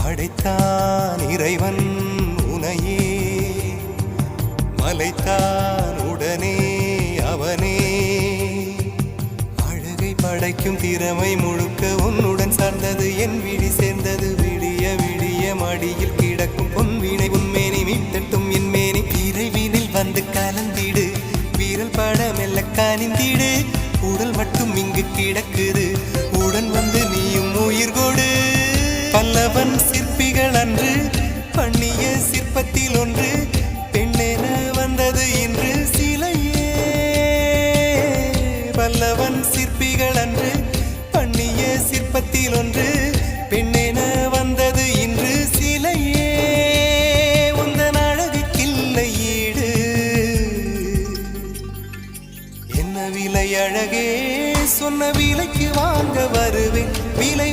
படைத்தான் இறைவன் உனையே, மலைத்தான் உடனே அவனே. அழகை படைக்கும் திறமை முழுக்க உன்னுடன் சார்ந்தது, என் விழி சேர்ந்தது. விடிய விடிய மடியில் கிடக்கும் பொன்வினை உன்மேனி மீட்டட்டும் என் மேனி. இறைவினில் வந்து கலந்திடு, வீரல் பட மெல்ல காணிந்திடு. உடல் மட்டும் இங்கு கிடக்குது, உடன் வந்து நீயும் உயிர் கொடு. பல்லவன் சிற்பிகள் அன்று பண்ணிய சிற்பத்தில் ஒன்று, பெண்ணென வந்தது இன்று சிலையே. பல்லவன் சிற்பிகள் அன்று பண்ணிய சிற்பத்தில் ஒன்று, பெண்ணென வந்தது இன்று சிலையே. உந்தன் அழகுக்கில்லை ஈடு, என்ன விலை அழகே, சொன்ன விலைக்கு வாங்க வருவேன். விலை